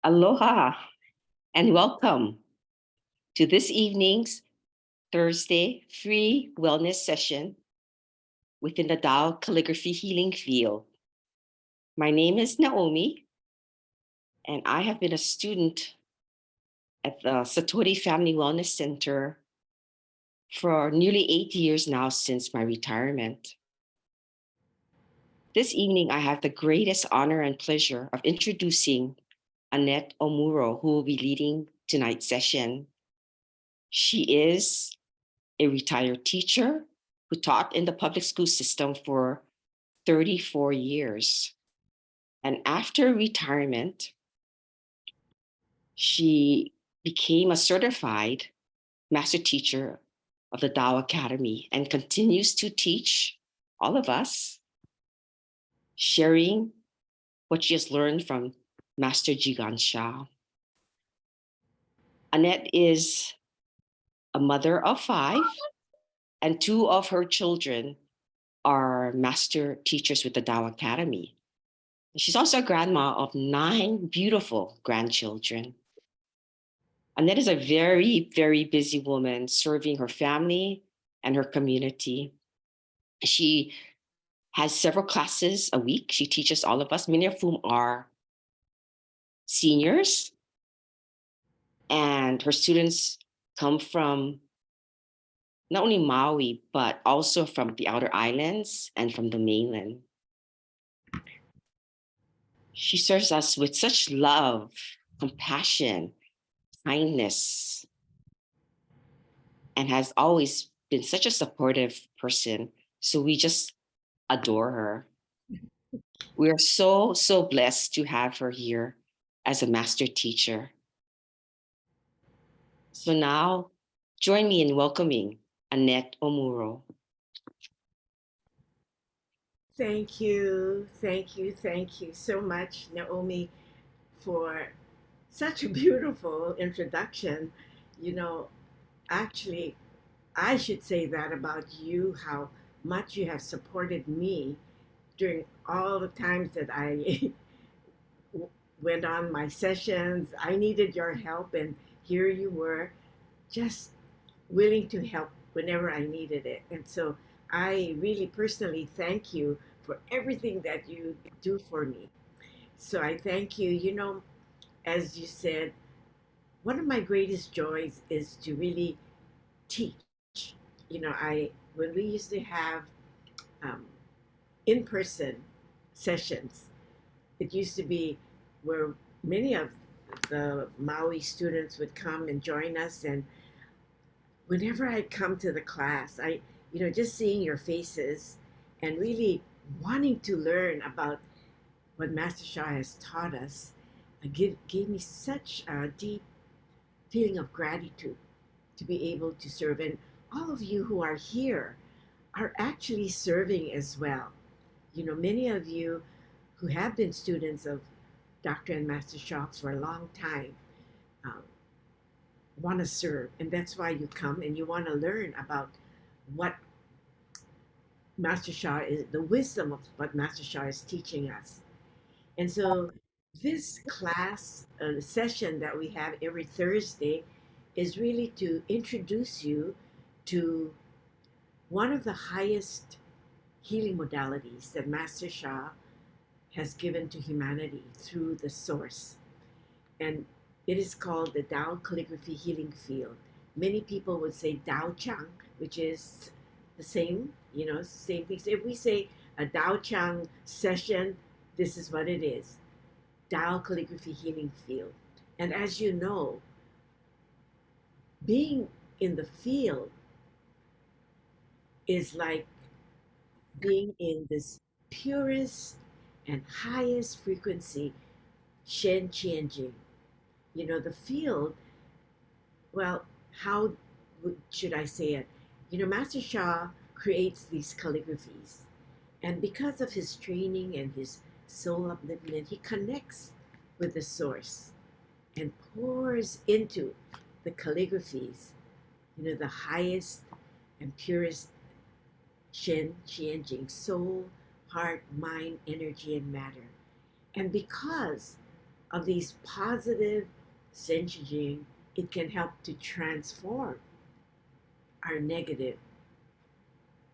Aloha and welcome to this evening's Thursday free wellness session within the Tao Calligraphy healing field. My name is Naomi, and I have been a student at the Satori Family Wellness Center for nearly 8 years now since my retirement. This evening, I have the greatest honor and pleasure of introducing Annette Omuro, who will be leading tonight's session. She is a retired teacher who taught in the public school system for 34 years. And after retirement, she became a certified master teacher of the Tao Academy and continues to teach all of us, sharing what she has learned from Master Jigan Shah. Annette is a mother of 5, and 2 of her children are master teachers with the Tao Academy. She's also a grandma of 9 beautiful grandchildren. Annette is a very, very busy woman serving her family and her community. She has several classes a week. She teaches all of us, many of whom are seniors. And her students come from not only Maui, but also from the outer islands and from the mainland. She serves us with such love, compassion, kindness, and has always been such a supportive person. So we just adore her. We are so, so blessed to have her here as a master teacher. So now, join me in welcoming Annette Omuro. Thank you, thank you, thank you so much, Naomi, for such a beautiful introduction. You know, actually, I should say that about you, how much you have supported me during all the times that I went on my sessions. I needed your help, and here you were, just willing to help whenever I needed it. And so I really personally thank you for everything that you do for me. So I thank you. As you said, one of my greatest joys is to really teach. I when we used to have um, in-person sessions, it used to be where many of the Maui students would come and join us, and whenever I come to the class, just seeing your faces and really wanting to learn about what Master Shah has taught us gave me such a deep feeling of gratitude to be able to serve. And all of you who are here are actually serving as well. Many of you who have been students of Dr. and Master Shah for a long time um, want to serve. And that's why you come and you want to learn about what Master Shah is, the wisdom of what Master Shah is teaching us. And so this class session that we have every Thursday is really to introduce you to one of the highest healing modalities that Master Shah has given to humanity through the source. And it is called the Tao Calligraphy Healing Field. Many people would say Tao Chang, which is the same, same thing. So if we say a Tao Chang session, this is what it is. Tao Calligraphy Healing Field. And as you know, being in the field is like being in this purest and highest frequency, Shen Qianjing. The field, well, how should I say it? Master Shah creates these calligraphies. And because of his training and his soul upliftment, he connects with the source and pours into the calligraphies, the highest and purest Shen Qianjing, soul, heart, mind, energy, and matter. And because of these positive synergy, it can help to transform our negative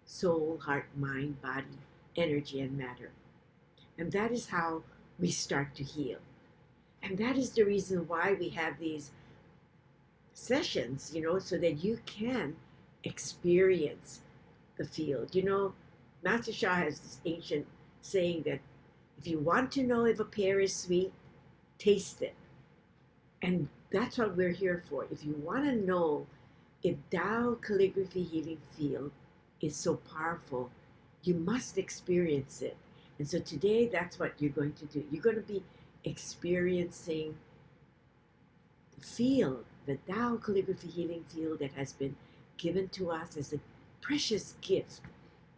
soul, heart, mind, body, energy, and matter. And that is how we start to heal. And that is the reason why we have these sessions, so that you can experience the field. Master Shah has this ancient saying that if you want to know if a pear is sweet, taste it. And that's what we're here for. If you want to know if Tao Calligraphy Healing Field is so powerful, you must experience it. And so today, that's what you're going to do. You're going to be experiencing the field, the Tao Calligraphy Healing Field that has been given to us as a precious gift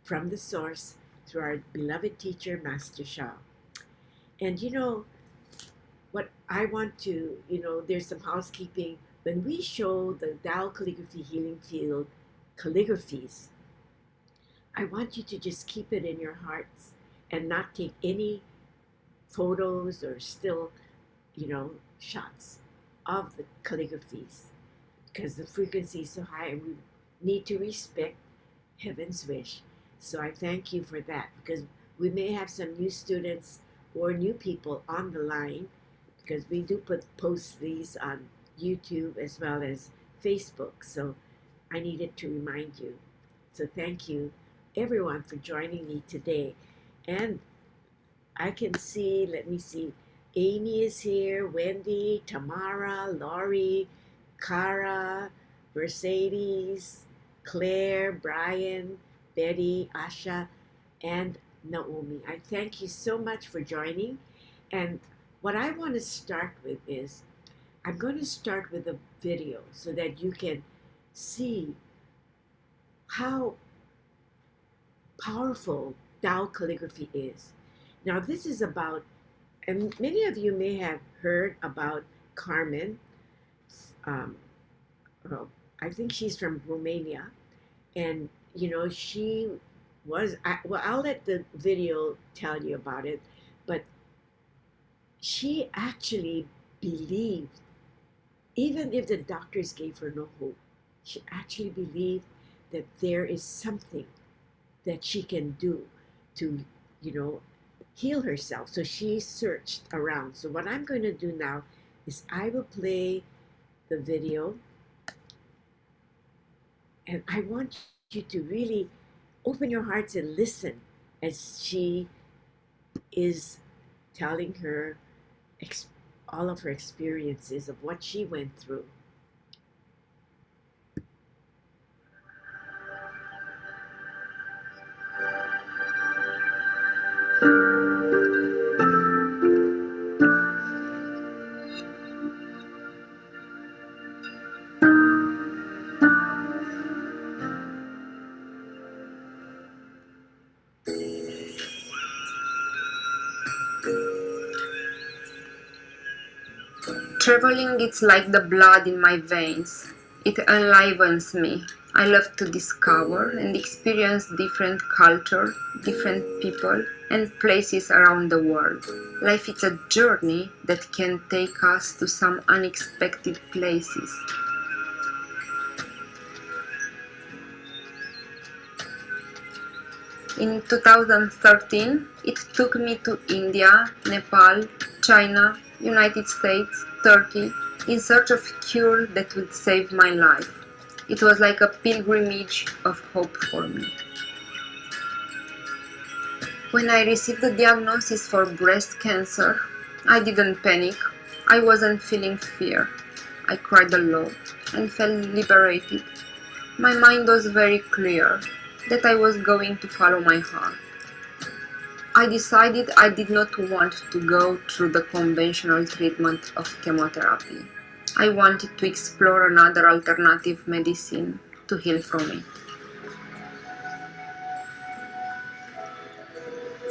from the source through our beloved teacher, Master Shah. And what I want to, there's some housekeeping. When we show the Tao Calligraphy Healing Field calligraphies, I want you to just keep it in your hearts and not take any photos or still, shots of the calligraphies, because the frequency is so high and we need to respect heaven's wish. So I thank you for that, because we may have some new students or new people on the line, because we do post these on YouTube as well as Facebook. So I needed to remind you. So thank you everyone for joining me today. And I can see, let me see, Amy is here, Wendy, Tamara, Laurie, Cara, Mercedes, Claire, Brian, Betty, Asha, and Naomi. I thank you so much for joining. And what I want to start with is, I'm going to start with a video so that you can see how powerful Tao calligraphy is. Now, this is about, and many of you may have heard about Carmen. I think she's from Romania. And, she was, well, I'll let the video tell you about it, but she actually believed, even if the doctors gave her no hope, she actually believed that there is something that she can do to, heal herself. So she searched around. So what I'm going to do now is I will play the video, and I want you to really open your hearts and listen as she is telling her all of her experiences of what she went through. Traveling is like the blood in my veins. It enlivens me. I love to discover and experience different culture, different people, and places around the world. Life is a journey that can take us to some unexpected places. In 2013, it took me to India, Nepal, China, United States, Turkey, in search of a cure that would save my life. It was like a pilgrimage of hope for me. When I received the diagnosis for breast cancer, I didn't panic. I wasn't feeling fear. I cried a lot and felt liberated. My mind was very clear that I was going to follow my heart. I decided I did not want to go through the conventional treatment of chemotherapy. I wanted to explore another alternative medicine to heal from it.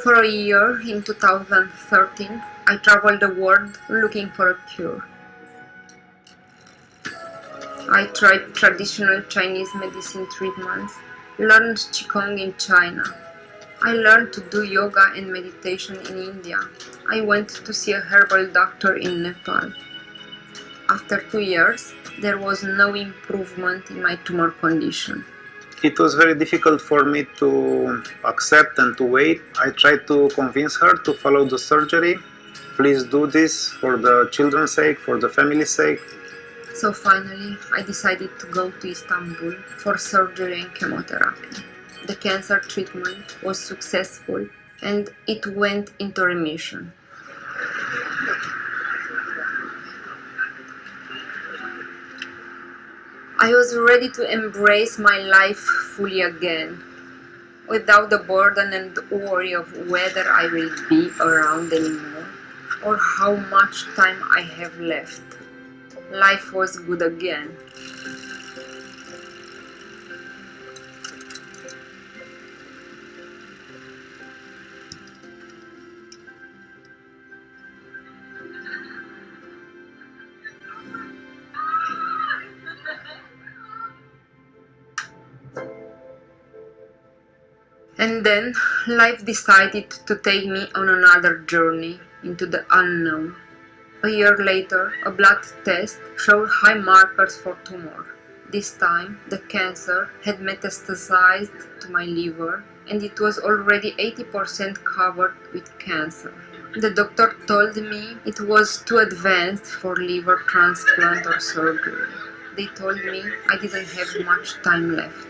For a year, in 2013, I traveled the world looking for a cure. I tried traditional Chinese medicine treatments, learned Qigong in China. I learned to do yoga and meditation in India. I went to see a herbal doctor in Nepal. After 2 years, there was no improvement in my tumor condition. It was very difficult for me to accept and to wait. I tried to convince her to follow the surgery. Please do this for the children's sake, for the family's sake. So finally, I decided to go to Istanbul for surgery and chemotherapy. The cancer treatment was successful and it went into remission. I was ready to embrace my life fully again, without the burden and worry of whether I will be around anymore or how much time I have left. Life was good again. And then life decided to take me on another journey into the unknown. A year later, a blood test showed high markers for tumor. This time, the cancer had metastasized to my liver and it was already 80% covered with cancer. The doctor told me it was too advanced for liver transplant or surgery. They told me I didn't have much time left.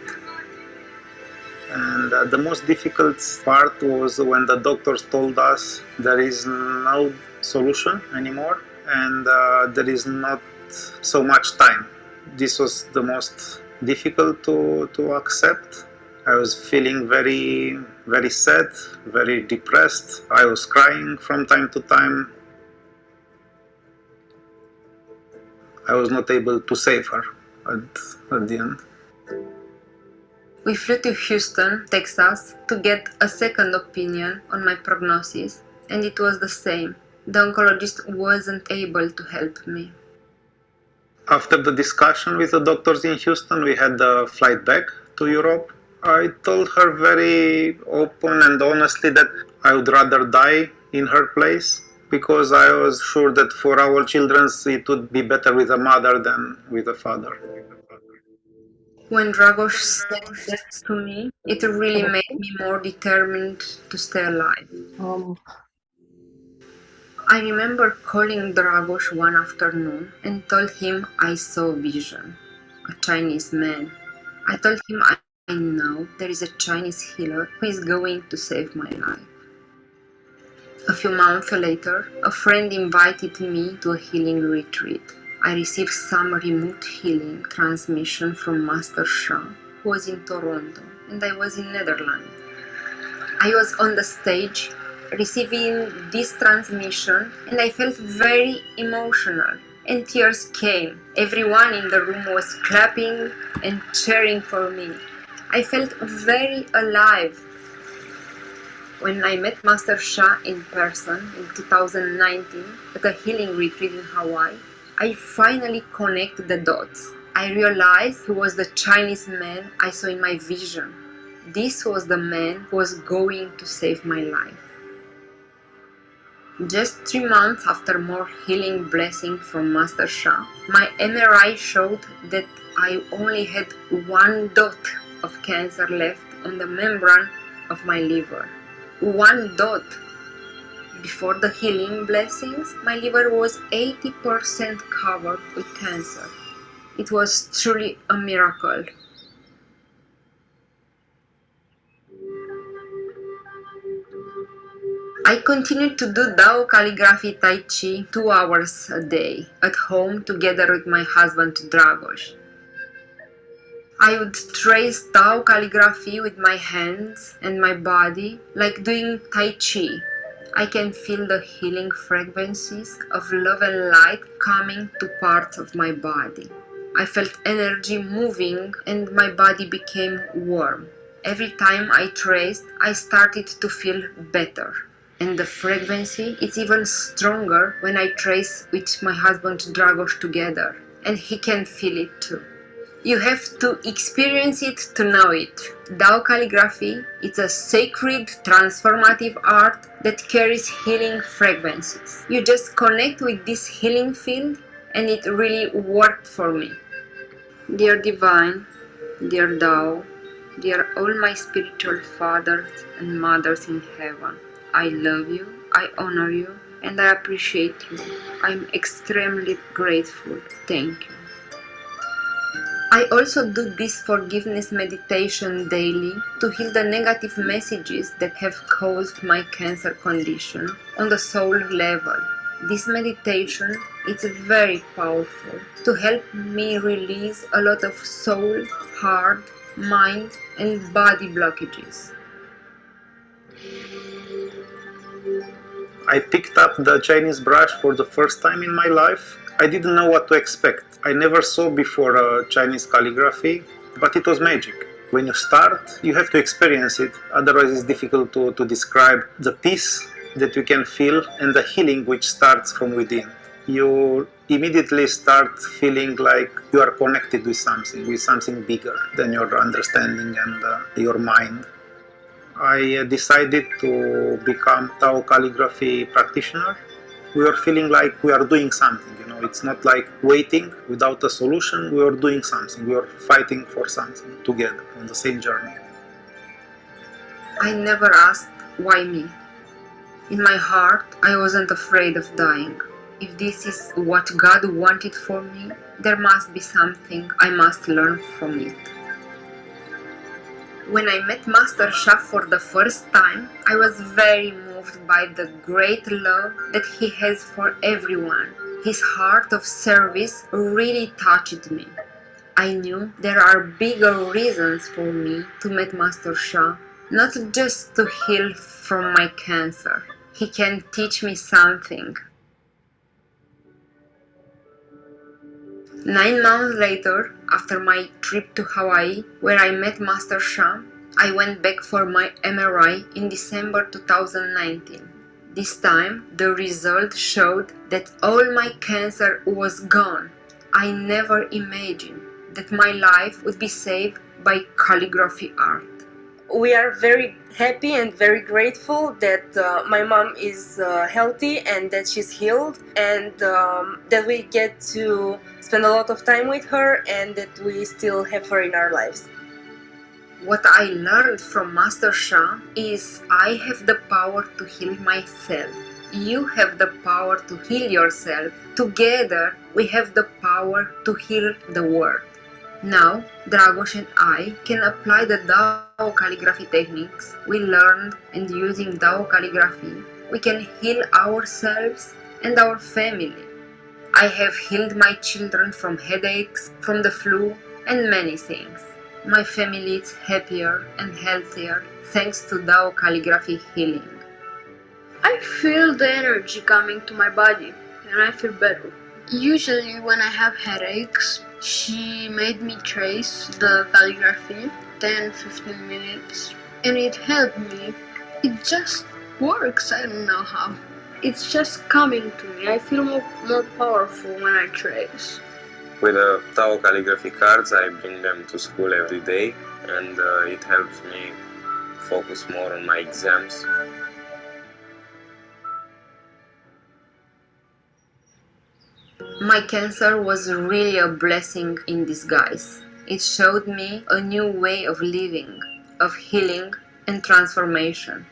And the most difficult part was when the doctors told us there is no solution anymore and there is not so much time. This was the most difficult to accept. I was feeling very, very sad, very depressed. I was crying from time to time. I was not able to save her at the end. We flew to Houston, Texas, to get a second opinion on my prognosis, and it was the same. The oncologist wasn't able to help me. After the discussion with the doctors in Houston, we had a flight back to Europe. I told her very open and honestly that I would rather die in her place because I was sure that for our children it would be better with a mother than with a father. When Dragos said that to me, it really made me more determined to stay alive. I remember calling Dragos one afternoon and told him I saw vision, a Chinese man. I told him I know there is a Chinese healer who is going to save my life. A few months later, a friend invited me to a healing retreat. I received some remote healing transmission from Master Shah, who was in Toronto, and I was in Netherlands. I was on the stage receiving this transmission and I felt very emotional and tears came. Everyone in the room was clapping and cheering for me. I felt very alive. When I met Master Shah in person in 2019 at a healing retreat in Hawaii, I finally connected the dots. I realized he was the Chinese man I saw in my vision. This was the man who was going to save my life. Just 3 months after more healing blessing from Master Shah, my MRI showed that I only had 1 dot of cancer left on the membrane of my liver. 1 dot. Before the healing blessings, my liver was 80% covered with cancer. It was truly a miracle. I continued to do Tao Calligraphy Tai Chi 2 hours a day, at home together with my husband Dragos. I would trace Tao Calligraphy with my hands and my body, like doing Tai Chi. I can feel the healing frequencies of love and light coming to parts of my body. I felt energy moving and my body became warm. Every time I traced, I started to feel better. And the frequency is even stronger when I trace with my husband Dragos together, and he can feel it too. You have to experience it to know it. Tao calligraphy is a sacred, transformative art that carries healing frequencies. You just connect with this healing field, and it really worked for me. Dear Divine, dear Tao, dear all my spiritual fathers and mothers in heaven, I love you, I honor you, and I appreciate you. I'm extremely grateful. Thank you. I also do this forgiveness meditation daily to heal the negative messages that have caused my cancer condition on the soul level. This meditation is very powerful to help me release a lot of soul, heart, mind, and body blockages. I picked up the Chinese brush for the first time in my life. I didn't know what to expect. I never saw before Chinese calligraphy, but it was magic. When you start, you have to experience it, otherwise it's difficult to describe the peace that you can feel and the healing which starts from within. You immediately start feeling like you are connected with something bigger than your understanding and your mind. I decided to become Tao calligraphy practitioner. We are feeling like we are doing something, it's not like waiting without a solution. We are doing something, we are fighting for something together on the same journey. I never asked why me. In my heart, I wasn't afraid of dying. If this is what God wanted for me, there must be something I must learn from it. When I met Master Sha for the first time, I was very moved by the great love that he has for everyone. His heart of service really touched me. I knew there are bigger reasons for me to meet Master Sha, not just to heal from my cancer. He can teach me something. 9 months later, after my trip to Hawaii, where I met Master Sha, I went back for my MRI in December 2019. This time, the result showed that all my cancer was gone. I never imagined that my life would be saved by calligraphy art. We are very happy and very grateful that my mom is healthy and that she's healed, and that we get to spend a lot of time with her and that we still have her in our lives. What I learned from Master Sha is I have the power to heal myself. You have the power to heal yourself. Together, we have the power to heal the world. Now, Dragos and I can apply the Tao calligraphy techniques we learned, and using Tao calligraphy, we can heal ourselves and our family. I have healed my children from headaches, from the flu, and many things. My family is happier and healthier thanks to Tao calligraphy healing. I feel the energy coming to my body and I feel better. Usually when I have headaches, she made me trace the calligraphy 10-15 minutes and it helped me. It just works, I don't know how. It's just coming to me. I feel more powerful when I trace. With the Tao calligraphy cards, I bring them to school every day, and it helps me focus more on my exams. My cancer was really a blessing in disguise. It showed me a new way of living, of healing and transformation.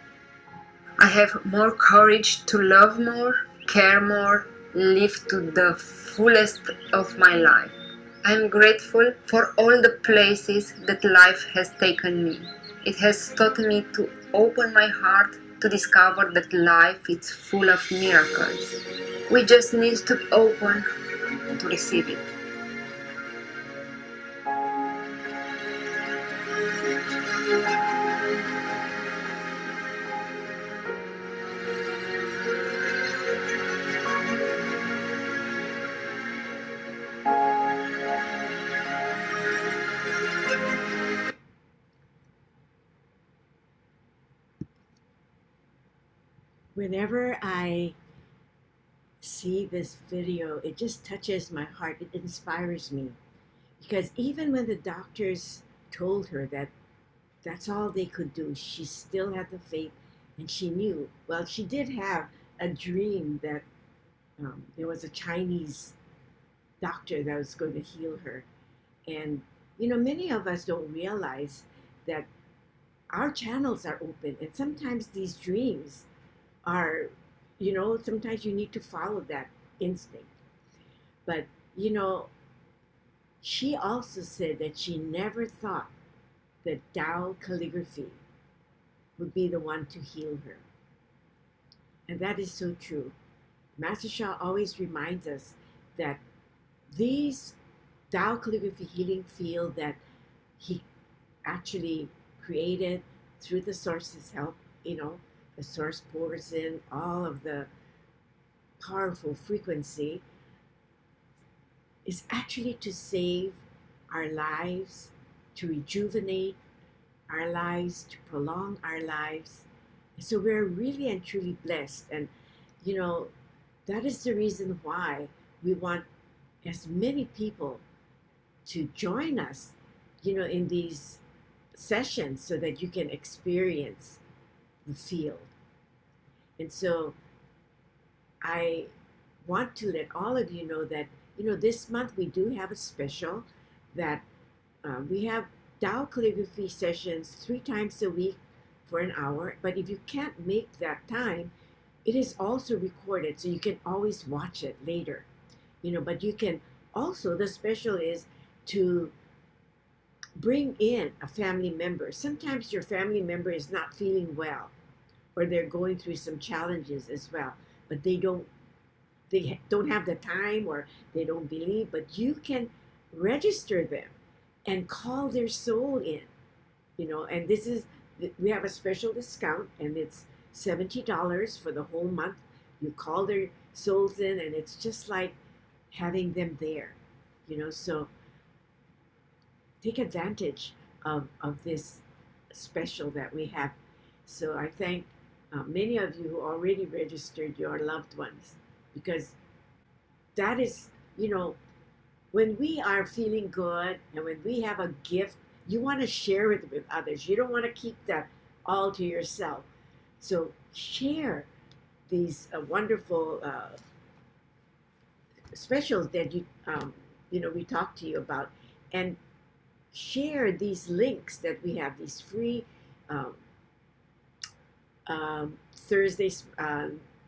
I have more courage to love more, care more, live to the fullest of my life. I am grateful for all the places that life has taken me. It has taught me to open my heart to discover that life is full of miracles. We just need to be open to receive it. Whenever I see this video, it just touches my heart. It inspires me Because even when the doctors told her that that's all they could do, she still had the faith, and she knew. Well, she did have a dream that there was a Chinese doctor that was going to heal her. And, many of us don't realize that our channels are open. And sometimes these dreams are, sometimes you need to follow that instinct. But, she also said that she never thought that Tao Calligraphy would be the one to heal her. And that is so true. Master Sha always reminds us that these Tao Calligraphy healing field that he actually created through the source's help, the source pours in all of the powerful frequency, is actually to save our lives, to rejuvenate our lives, to prolong our lives. So we're really and truly blessed. And, that is the reason why we want as many people to join us, in these sessions so that you can experience the field. And so I want to let all of you know that, this month we do have a special that we have Tao Calligraphy sessions 3 times a week for an hour. But if you can't make that time, it is also recorded, so you can always watch it later. But you can also, the special is to bring in a family member. Sometimes your family member is not feeling well, or they're going through some challenges as well, but they don't have the time, or they don't believe, but you can register them and call their soul in, and we have a special discount, and it's $70 for the whole month. You call their souls in, and it's just like having them there, so take advantage of this special that we have. So I thank many of you who already registered your loved ones, because that is, when we are feeling good and when we have a gift, you want to share it with others. You don't want to keep that all to yourself. So share these wonderful specials that we talk to you about, and share these links that we have, these free Thursday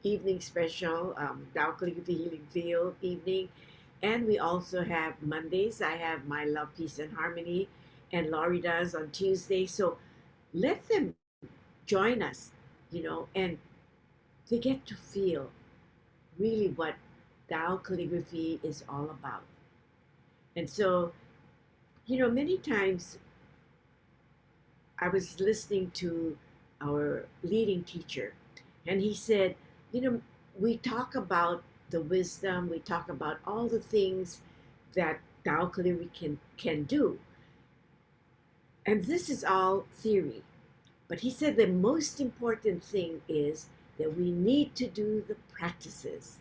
evening special, Tao Calligraphy Healing Field evening. And we also have Mondays. I have My Love, Peace, and Harmony, and Laurie does on Tuesday. So let them join us, and they get to feel really what Tao Calligraphy is all about. And so, many times I was listening to our leading teacher, and he said, we talk about the wisdom, we talk about all the things that Tao Calligraphy can do. And this is all theory. But he said the most important thing is that we need to do the practices.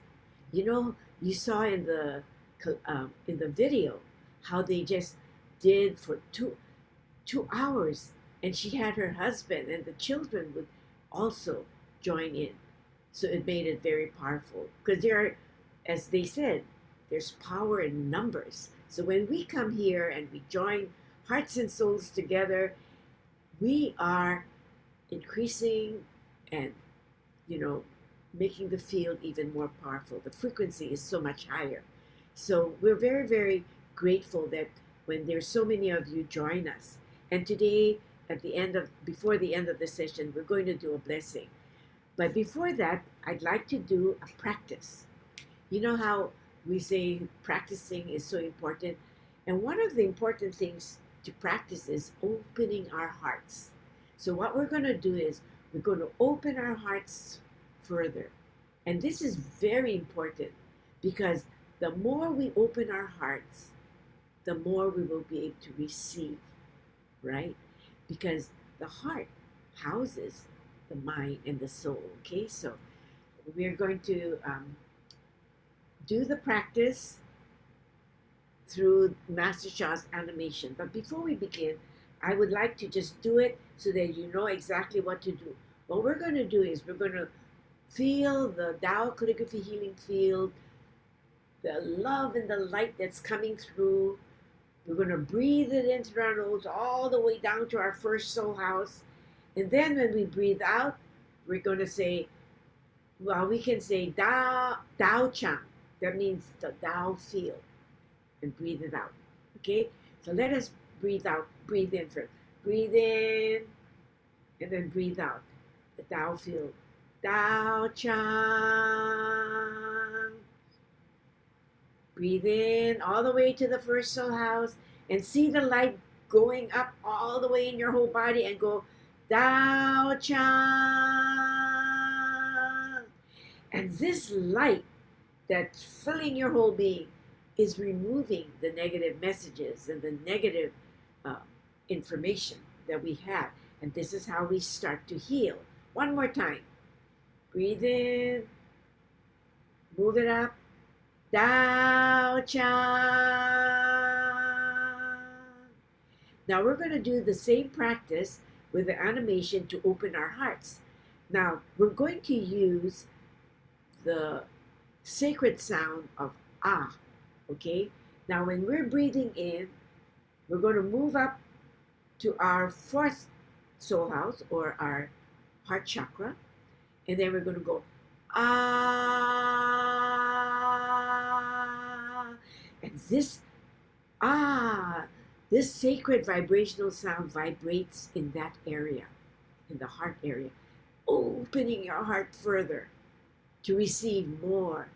You saw in the video how they just did for two hours, and she had her husband and the children would also join in. So it made it very powerful, because as they said, there's power in numbers. So when we come here and we join hearts and souls together, we are increasing and, making the field even more powerful. The frequency is so much higher. So we're very, very grateful that when there's so many of you join us. And today, before the end of the session, we're going to do a blessing. But before that, I'd like to do a practice. You know how we say practicing is so important? And one of the important things to practice is opening our hearts. So what we're going to do is we're going to open our hearts further. And this is very important, because the more we open our hearts, the more we will be able to receive, right? Because the heart houses the mind and the soul, okay? So we're going to do the practice through Master Shah's animation. But before we begin, I would like to just do it so that you know exactly what to do. What we're going to do is we're going to feel the Tao Calligraphy healing field, the love and the light that's coming through. We're going to breathe it in through our nose all the way down to our first soul house. And then when we breathe out, we're going to say, well, we can say Tao Chang. That means the Tao field. And breathe it out. Okay? So let us breathe out. Breathe in first. Breathe in and then breathe out. The Tao field. Tao Chang. Breathe in all the way to the first soul house and see the light going up all the way in your whole body and go Tao Chang. And this light that's filling your whole being is removing the negative messages and the negative information that we have. And this is how we start to heal. One more time. Breathe in. Move it up. Tao Chang. Now we're going to do the same practice with the animation to open our hearts. Now we're going to use the sacred sound of ah. Okay? Now when we're breathing in, we're going to move up to our fourth soul house or our heart chakra. And then we're going to go ah. And this this sacred vibrational sound vibrates in that area, in the heart area, opening your heart further to receive more.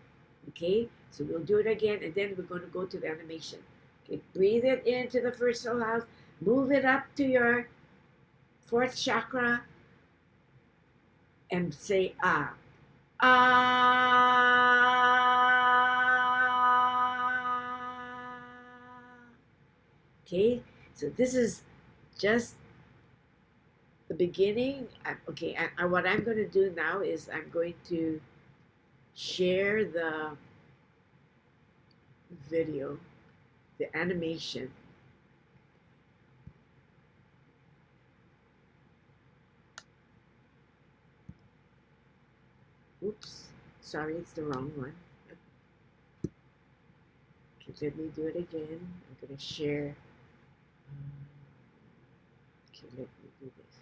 Okay? So we'll do it again, and then we're going to go to the animation. Okay, breathe it into the first soul house, move it up to your fourth chakra, and say ah. Ah. Okay, so this is just the beginning. Okay, and what I'm going to do now is I'm going to share the video, the animation. Oops, sorry, it's the wrong one. Okay, let me do it again. I'm going to share. Okay, let me do this.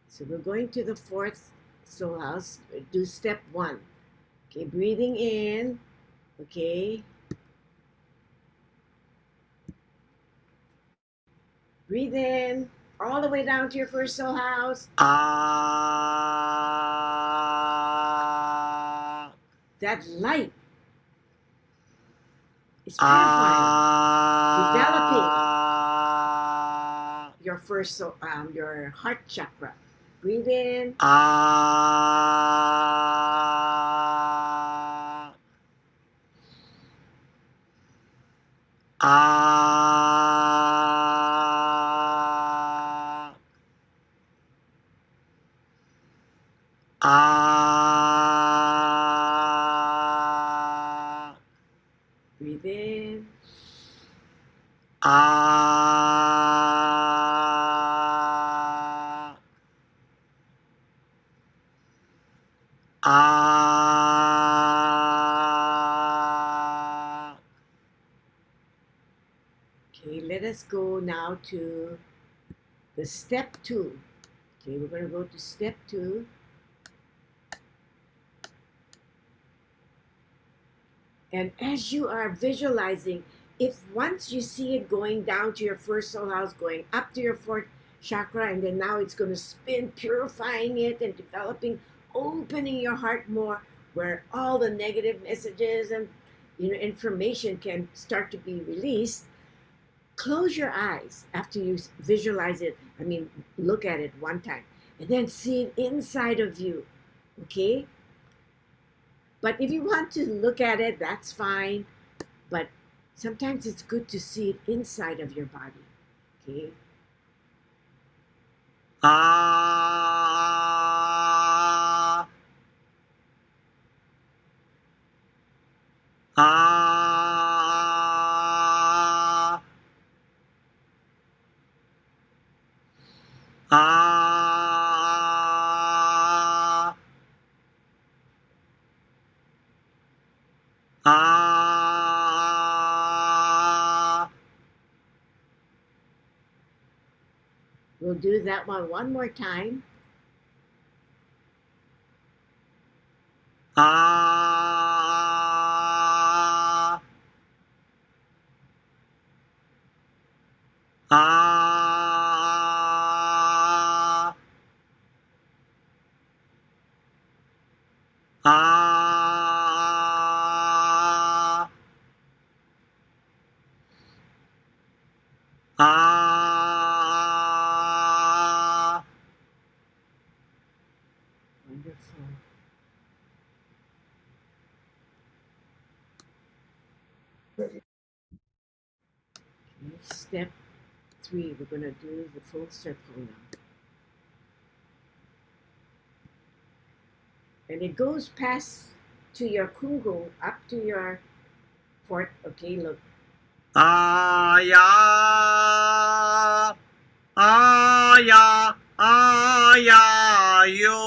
So we're going to the fourth soul house. Do step 1. Okay, breathing in. Okay. Breathe in all the way down to your first soul house. Ah. That light is purifying, developing your first soul, your heart chakra. Breathe in. Ah. Ah. Ah. Breathe in. Ah. Ah. Okay, let us go now to the step 2. Okay, we're going to go to step 2. And as you are visualizing, if once you see it going down to your first soul house, going up to your fourth chakra, and then now it's going to spin, purifying it and developing, opening your heart more, where all the negative messages and information can start to be released. Close your eyes after you visualize it. Look at it one time, and then see it inside of you. Okay? But if you want to look at it, that's fine. But sometimes it's good to see it inside of your body. Okay? Ah. do that one more time. Ah, ah, ah, ah. Wonderful. Okay, step 3, we're going to do the full circle now. And it goes past to your kungu, up to your fourth. Okay, look. Aya, aya, aya, yo.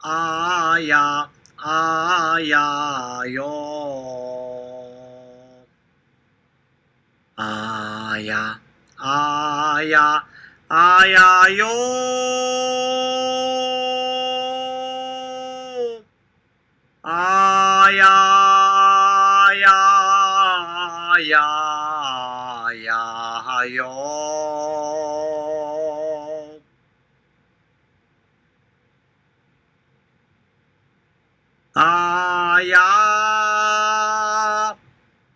Aya, aya, yo. Aya, aya, aya, yo. Aya, ya, ya, ya, yo. Aya,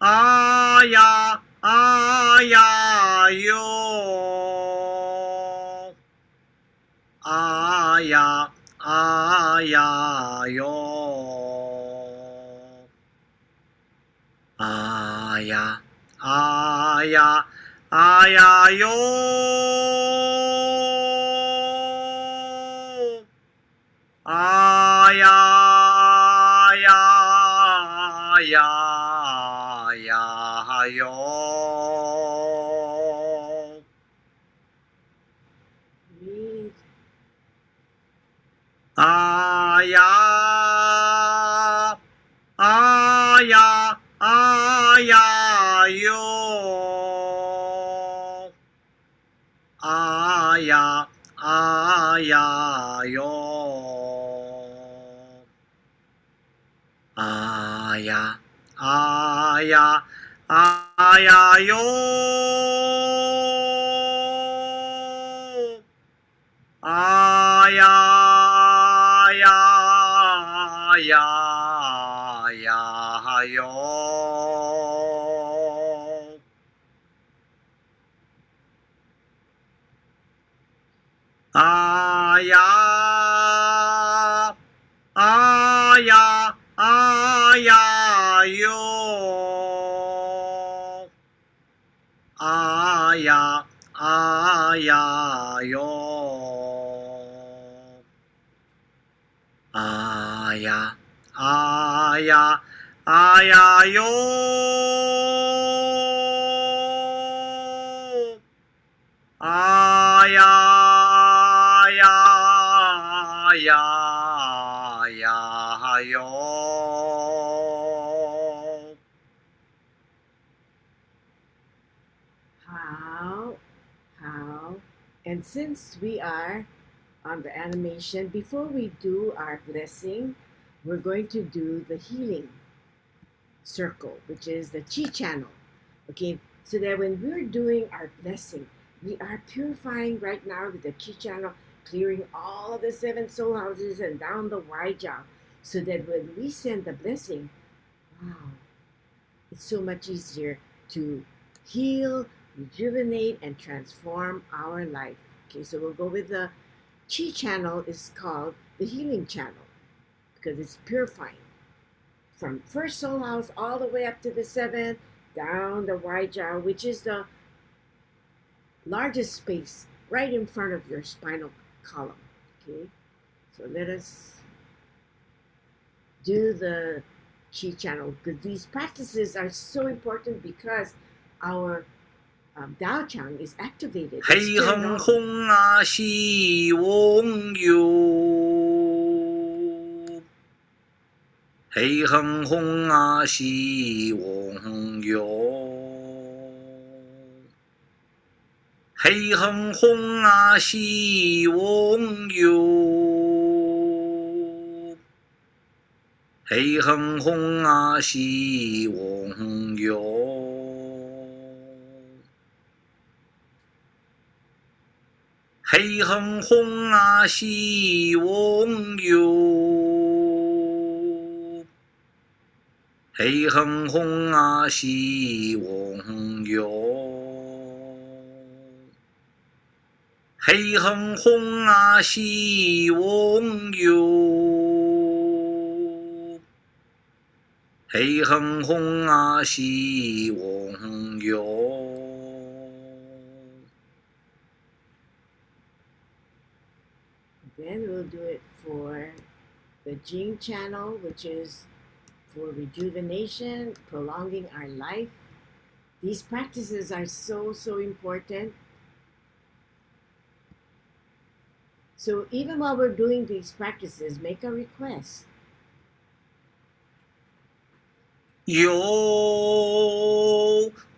aya, aya, yo. Aya, aya, yo. Aya, aya, aya, yo. Aya, ya, ya, ya, yo. Breathe. Aya, aya, aya, yo. Aya, aya, yo. Aya, aya, aya, yo. Aya, ya, ya, ya, yo. Aya, aya, aya, yo. Aya, aya, yo. Aya, aya, aya, yo. Aya, ya, ya, ya, yo. How. And since we are on the animation, before we do our blessing, we're going to do the healing circle, which is the chi channel. Okay, so that when we're doing our blessing, we are purifying right now with the chi channel, clearing all of the 7 soul houses and down the wide jaw, so that when we send the blessing, wow, it's so much easier to heal, rejuvenate, and transform our life. Okay, so we'll go with the chi channel is called the healing channel because it's purifying from first soul house all the way up to the 7th, down the wide jaw, which is the largest space right in front of your spinal column. Okay, so let us do the chi channel because these practices are so important because our Tao Chang is activated. It's Hei turned heng on. hong a shi wong yu. Hei heng hong a shi wong yu. 喜哼哼啊喜翁哟，喜哼哼啊喜翁哟，喜哼哼啊喜翁哟，喜哼哼啊喜翁哟，喜哼哼啊喜翁哟，喜哼哼啊喜翁哟。Then we'll do it for the Jing channel, which is for rejuvenation, prolonging our life. These practices are so, so important. So even while we're doing these practices, make a request. 有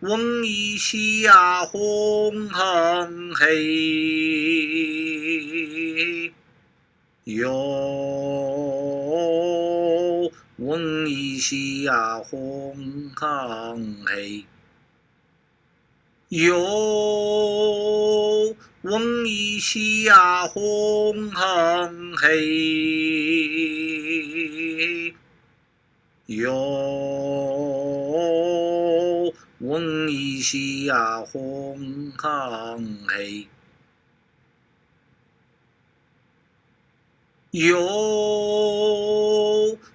翁一西呀红恒嘿，有翁一西呀红恒嘿，有翁一西呀红恒嘿。有翁一西呀红恒嘿，有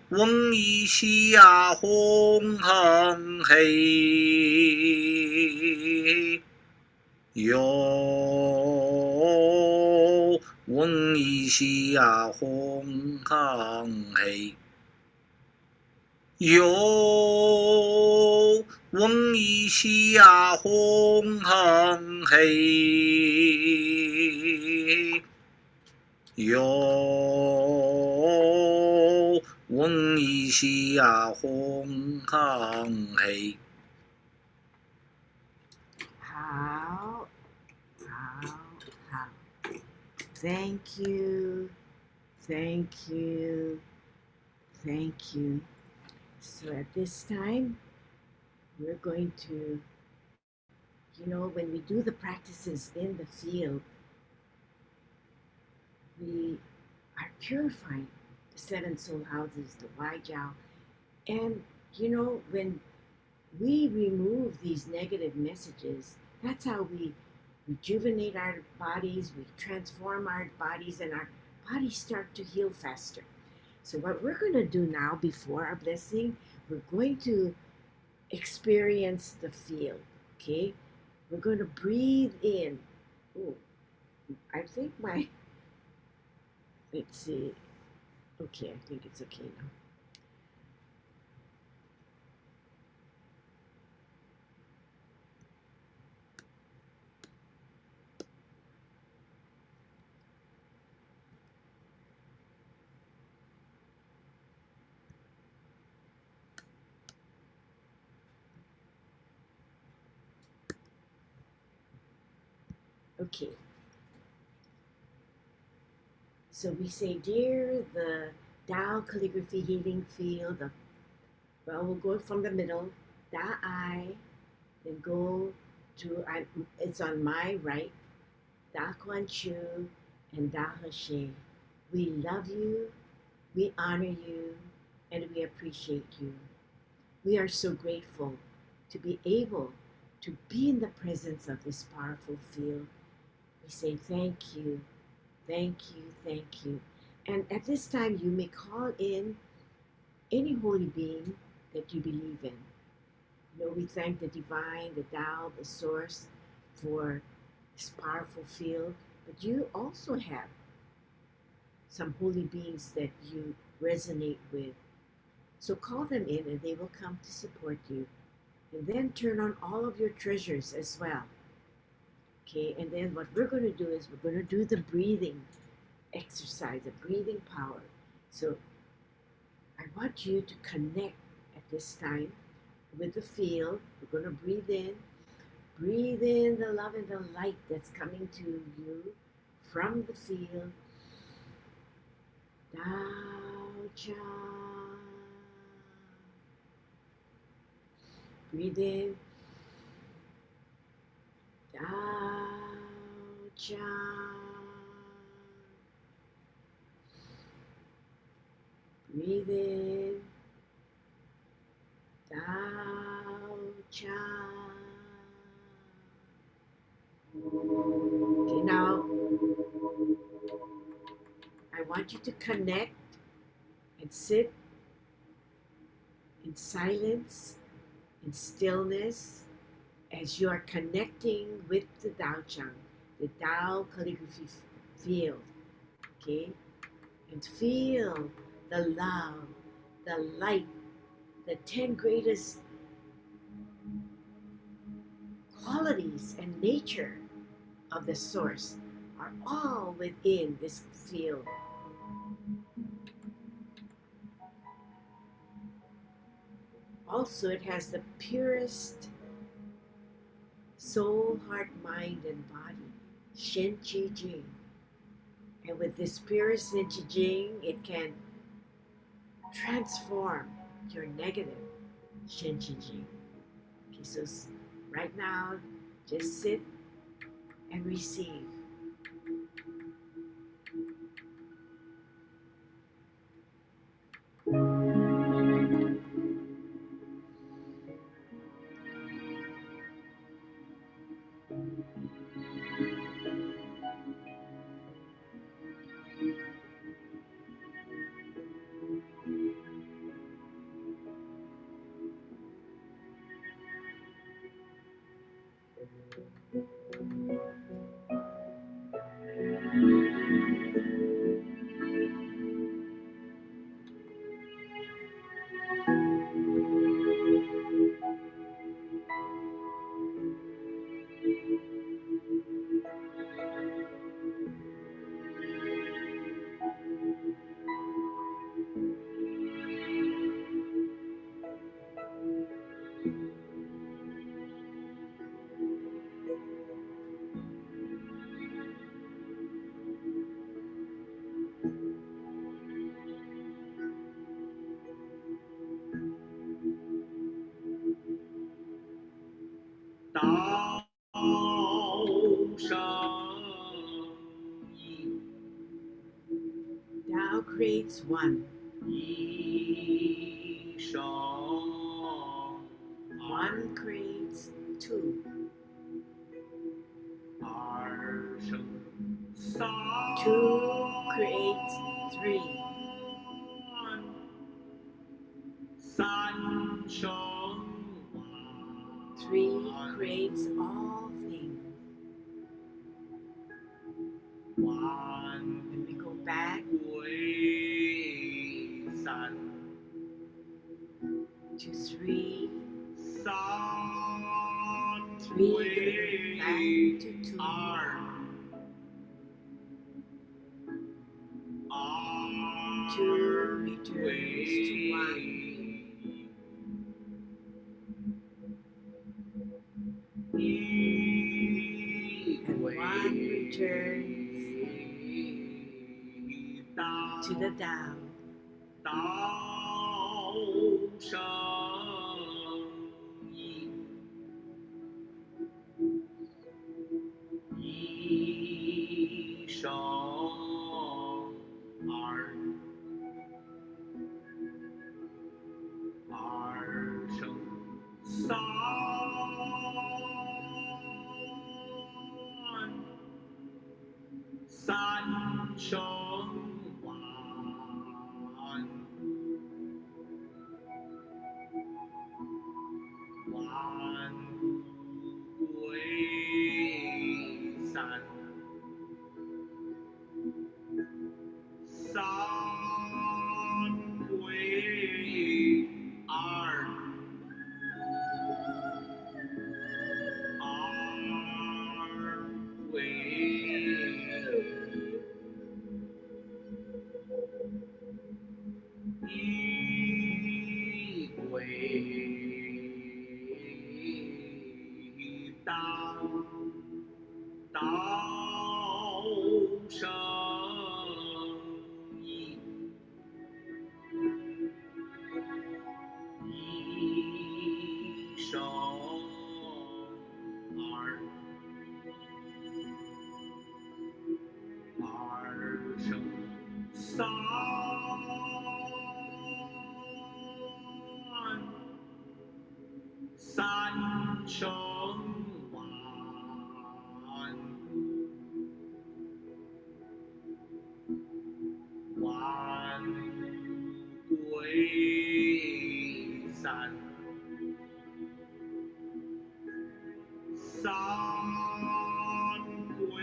翁一西呀红恒嘿，有翁一西呀红恒嘿。有翁一西呀红恒嘿，有翁一西呀红恒嘿。好，好，好。Thank you, thank you, thank you. So at this time, we're going to, when we do the practices in the field, we are purifying the seven soul houses, the Waijiao. And, when we remove these negative messages, that's how we rejuvenate our bodies, we transform our bodies, and our bodies start to heal faster. So what we're going to do now before our blessing, we're going to experience the field, okay? We're going to breathe in. Oh, I think let's see. Okay, I think it's okay now. Okay. So we say, dear the Tao Calligraphy Healing Field, we'll go from the middle, Da I, then go to, it's on my right, Da Kuan Chu and Da He. We love you, we honor you, and we appreciate you. We are so grateful to be able to be in the presence of this powerful field. We say thank you, thank you, thank you. And at this time, you may call in any holy being that you believe in. We thank the divine, the Tao, the source for this powerful field. But you also have some holy beings that you resonate with. So call them in and they will come to support you. And then turn on all of your treasures as well. Okay, and then what we're going to do is we're going to do the breathing exercise, the breathing power. So I want you to connect at this time with the field. We're going to breathe in Breathe in the love and the light that's coming to you from the field. Tao Cha. Breathe in. Tao Cha. Breathe in. Tao Cha. Okay, now I want you to connect and sit in silence, in stillness, as you are connecting with the Tao Chang, the Tao Calligraphy field. Okay? And feel the love, the light, the 10 greatest qualities and nature of the source are all within this field. Also, it has the purest soul, heart, mind, and body, Shen Qi Jing. And with this purest Shen Qi Jing, it can transform your negative Shen Qi Jing. Okay, so right now, just sit and receive. Tao Tao creates one. One creates two. Two creates three. Three creates all things. And we go back to three. Three back to two. Two returns to one. And one returns to the Tao. 道生意，一生二，二生三，三生万，万归三，三归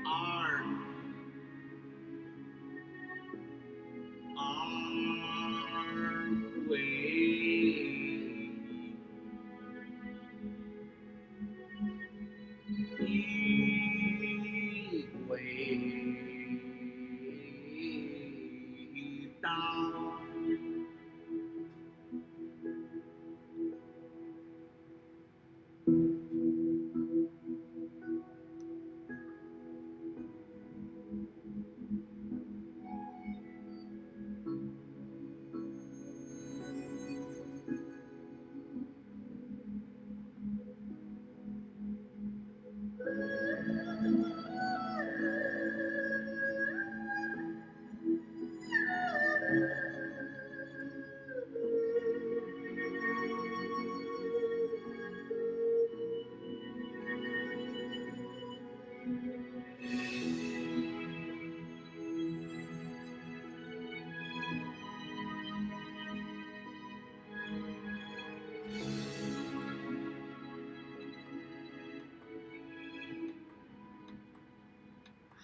二，二归一归道。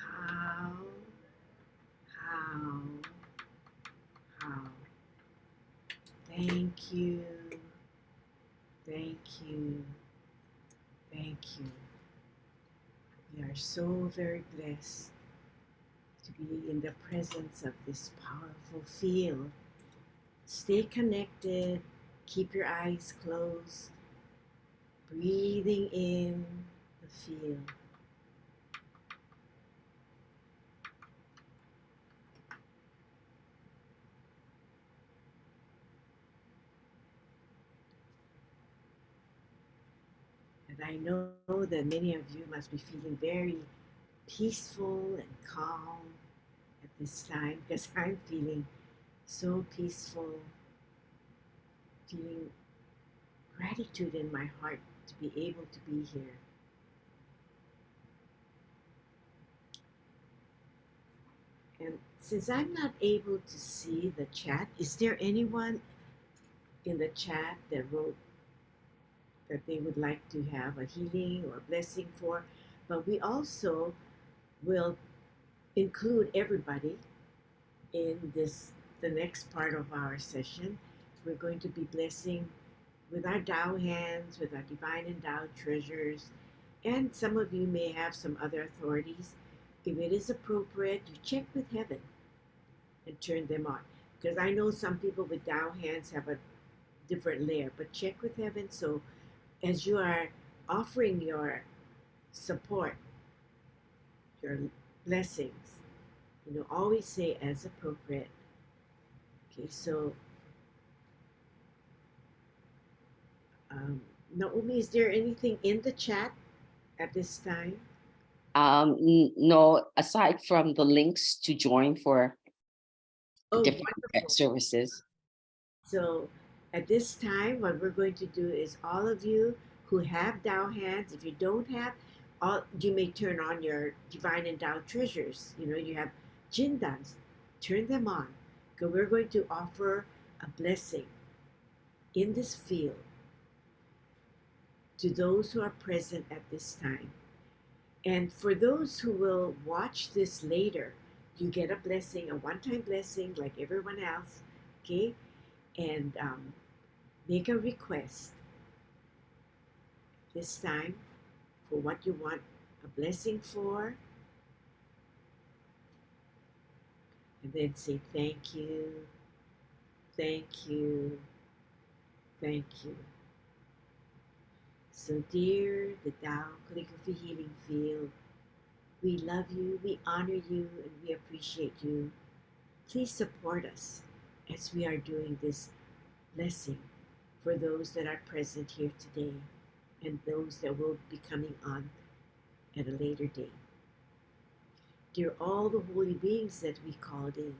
How, how, how. Thank you, thank you, thank you. We are so very blessed to be in the presence of this powerful field. Stay connected, keep your eyes closed, breathing in the field. And I know that many of you must be feeling very peaceful and calm at this time, because I'm feeling so peaceful, feeling gratitude in my heart to be able to be here. And since I'm not able to see the chat, is there anyone in the chat that wrote that they would like to have a healing or a blessing for? But we also will include everybody in the next part of our session. We're going to be blessing with our Tao hands, with our divine endowed treasures, and some of you may have some other authorities. If it is appropriate, you check with heaven and turn them on. Because I know some people with Tao hands have a different layer, but check with heaven. So as you are offering your support, your blessings, always say as appropriate. Okay, so Naomi, is there anything in the chat at this time? No, aside from the links to join for Oh, different wonderful. services. So at this time, what we're going to do is all of you who have Tao hands, if you don't have, you may turn on your divine endowed treasures. You have Jindans, turn them on, because we're going to offer a blessing in this field to those who are present at this time. And for those who will watch this later, you get a blessing, a one-time blessing like everyone else, okay? And make a request this time for what you want a blessing for. And then say thank you, thank you, thank you. So, dear the Tao Calligraphy Healing Field, we love you, we honor you, and we appreciate you. Please support us as we are doing this blessing for those that are present here today and those that will be coming on at a later date. Dear all the holy beings that we called in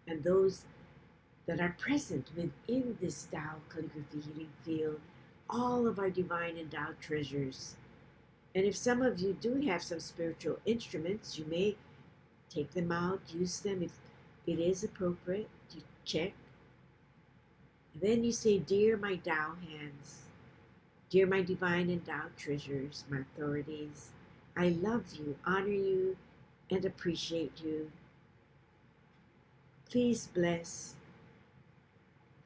and those that are present within this Tao Calligraphy Healing Field, all of our divine endowed treasures. And if some of you do have some spiritual instruments, you may take them out, use them if it is appropriate. You check. And then you say, Dear my Tao hands, dear my divine endowed treasures, my authorities, I love you, honor you, and appreciate you. Please bless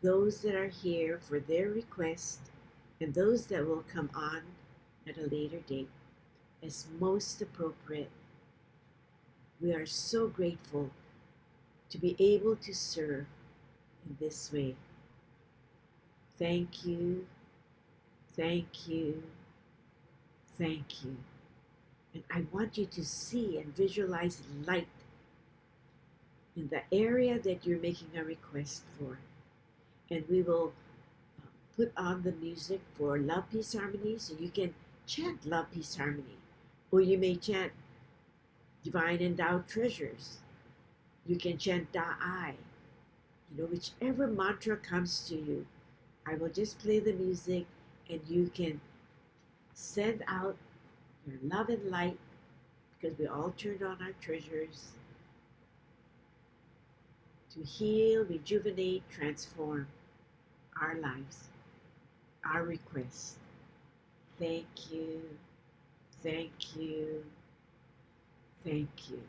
those that are here for their request and those that will come on at a later date as most appropriate. We are so grateful to be able to serve in this way. Thank you, thank you, thank you. And I want you to see and visualize light in the area that you're making a request for. And we will put on the music for Love, Peace, Harmony, so you can chant Love, Peace, Harmony. Or you may chant Divine Endowed Treasures. You can chant Da'ai. Whichever mantra comes to you. I will just play the music and you can send out your love and light, because we all turned on our treasures, to heal, rejuvenate, transform our lives, our request. Thank you, thank you, thank you.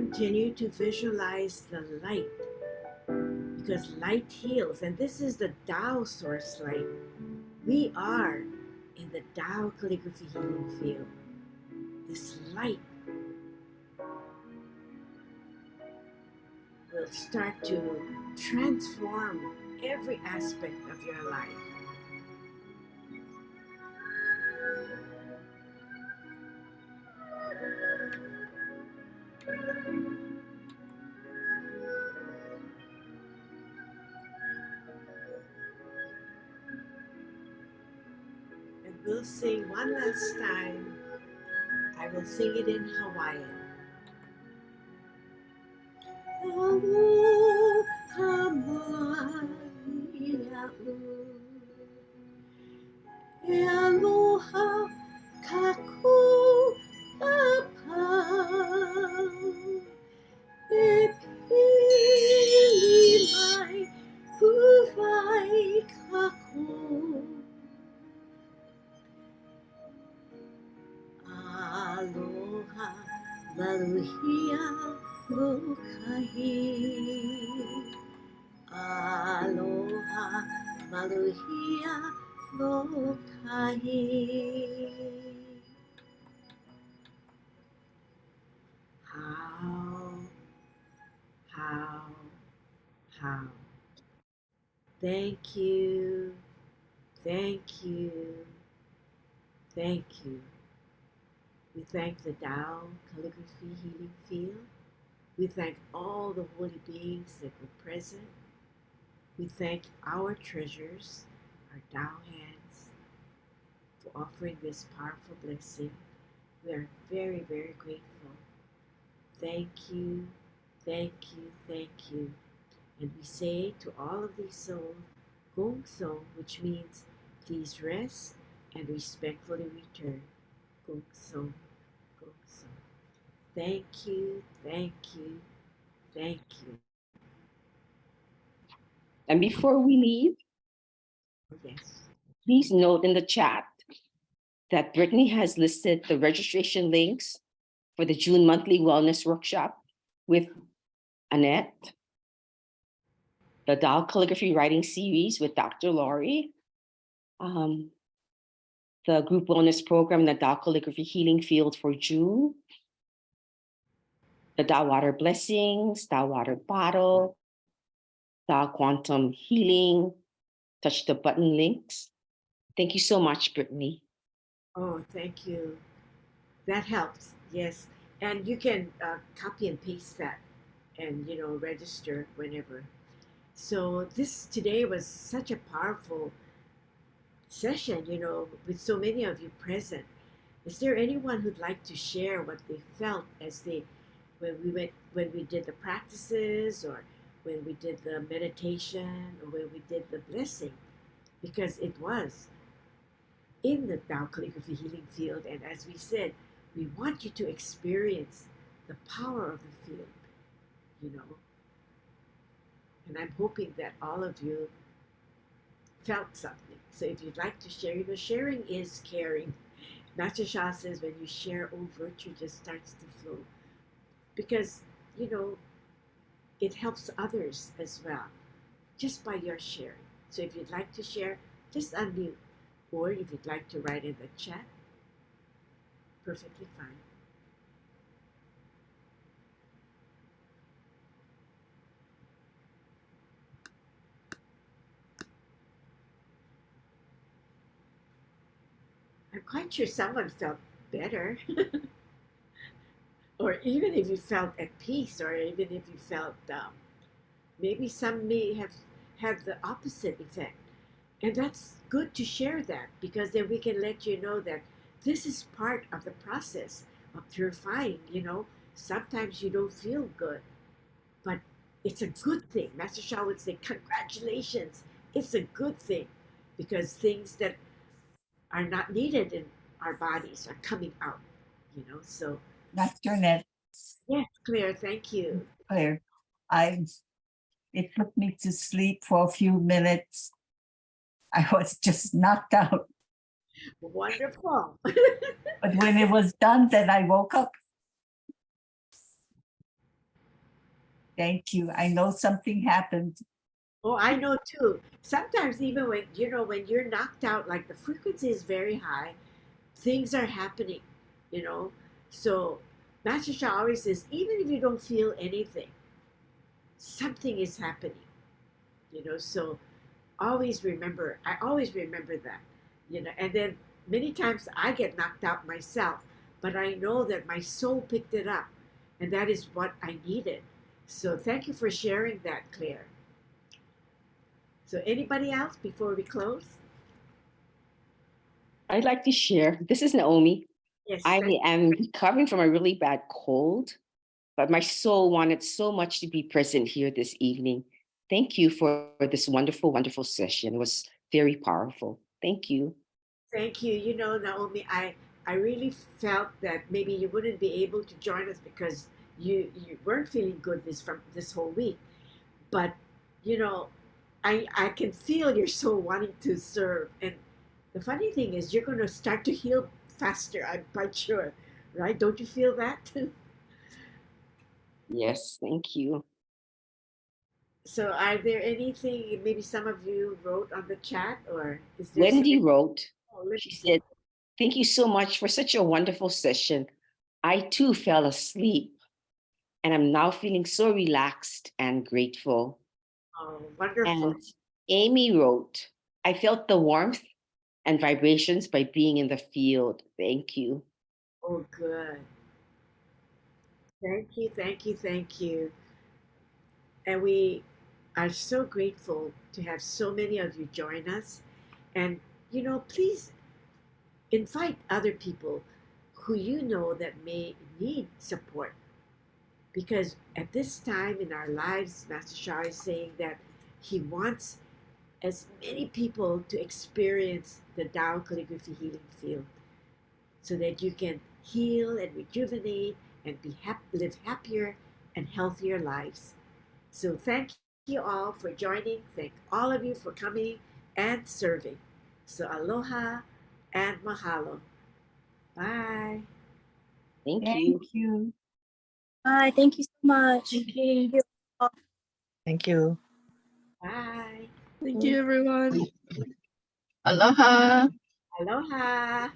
Continue to visualize the light, because light heals, and this is the Tao source light. We are in the Tao calligraphy healing field. This light will start to transform every aspect of your life. And we'll sing one last time. I will sing it in Hawaiian. Aloha mai a'u, e aloha kaku apau, e pili mai huwai kaku. Aloha maluhia lokahi. Aloha maluhia lokahi. How. Thank you, thank you, thank you. We thank the Tao Calligraphy Healing Field. We thank all the holy beings that were present. We thank our treasures, our Tao hands, for offering this powerful blessing. We are very, very grateful. Thank you, thank you, thank you. And we say to all of these souls, Gong Song, which means please rest and respectfully return. Gong Song, Gong Song. Thank you, thank you, thank you. And before we leave, Yes. please note in the chat that Brittany has listed the registration links for the June monthly wellness workshop with Annette, the Tao Calligraphy writing series with Dr. Laurie, the group wellness program, the Tao Calligraphy Healing Field for June, the Tao Water Blessings, Tao Water Bottle, Tao Quantum Healing, touch the button links. Thank you so much, Brittany. Oh, thank you. That helps, yes. And you can copy and paste that and, register whenever. So this today was such a powerful session, with so many of you present. Is there anyone who'd like to share what they felt when we did the practices, or when we did the meditation, or when we did the blessing? Because it was in the Tao Calligraphy Healing Field, and as we said, we want you to experience the power of the field, And I'm hoping that all of you felt something. So if you'd like to share, sharing is caring. Master Sha says when you share, virtue just starts to flow. Because, it helps others as well, just by your sharing. So if you'd like to share, just unmute. Or if you'd like to write in the chat, perfectly fine. I'm quite sure someone felt better. Or even if you felt at peace, or even if you felt, maybe some may have had the opposite effect. And that's good to share that, because then we can let you know that this is part of the process of purifying, Sometimes you don't feel good, but it's a good thing. Master Sha would say, congratulations, it's a good thing, because things that are not needed in our bodies are coming out, so. Dr. Net, Yes, Claire, thank you. Claire, it put me to sleep for a few minutes. I was just knocked out. Wonderful. But when it was done, then I woke up. Thank you. I know something happened. Oh, I know too. Sometimes even when when you're knocked out, like the frequency is very high, things are happening, you know. So Master Shah always says, even if you don't feel anything, something is happening, So I always remember that, And then many times I get knocked out myself, but I know that my soul picked it up, and that is what I needed. So thank you for sharing that, Claire. So anybody else before we close? I'd like to share. This is Naomi. Yes. I am recovering from a really bad cold, but my soul wanted so much to be present here this evening. Thank you for this wonderful, wonderful session. It was very powerful. Thank you. Thank you. Naomi, I really felt that maybe you wouldn't be able to join us because you weren't feeling good this whole week. But you know, I can feel your soul wanting to serve. And the funny thing is you're gonna start to heal faster, I'm quite sure. Right? Don't you feel that? Yes, thank you. So are there anything maybe some of you wrote on the chat, or is there Wendy something? wrote, Oh, let she me see. said, thank you so much for such a wonderful session. I too fell asleep and I'm now feeling so relaxed and grateful. Oh, wonderful. And Amy wrote, I felt the warmth and vibrations by being in the field. Thank you. Oh, good. Thank you, thank you, thank you. And we are so grateful to have so many of you join us. And, please invite other people who you know that may need support. Because at this time in our lives, Master Shah is saying that he wants as many people to experience the Tao Calligraphy healing field so that you can heal and rejuvenate and live happier and healthier lives. So thank you all for joining. Thank all of you for coming and serving. So aloha and mahalo. Bye. Thank Thank you. you. Bye. Thank you so much. Thank you. Thank you. Bye. Thank you, everyone. Aloha. Aloha.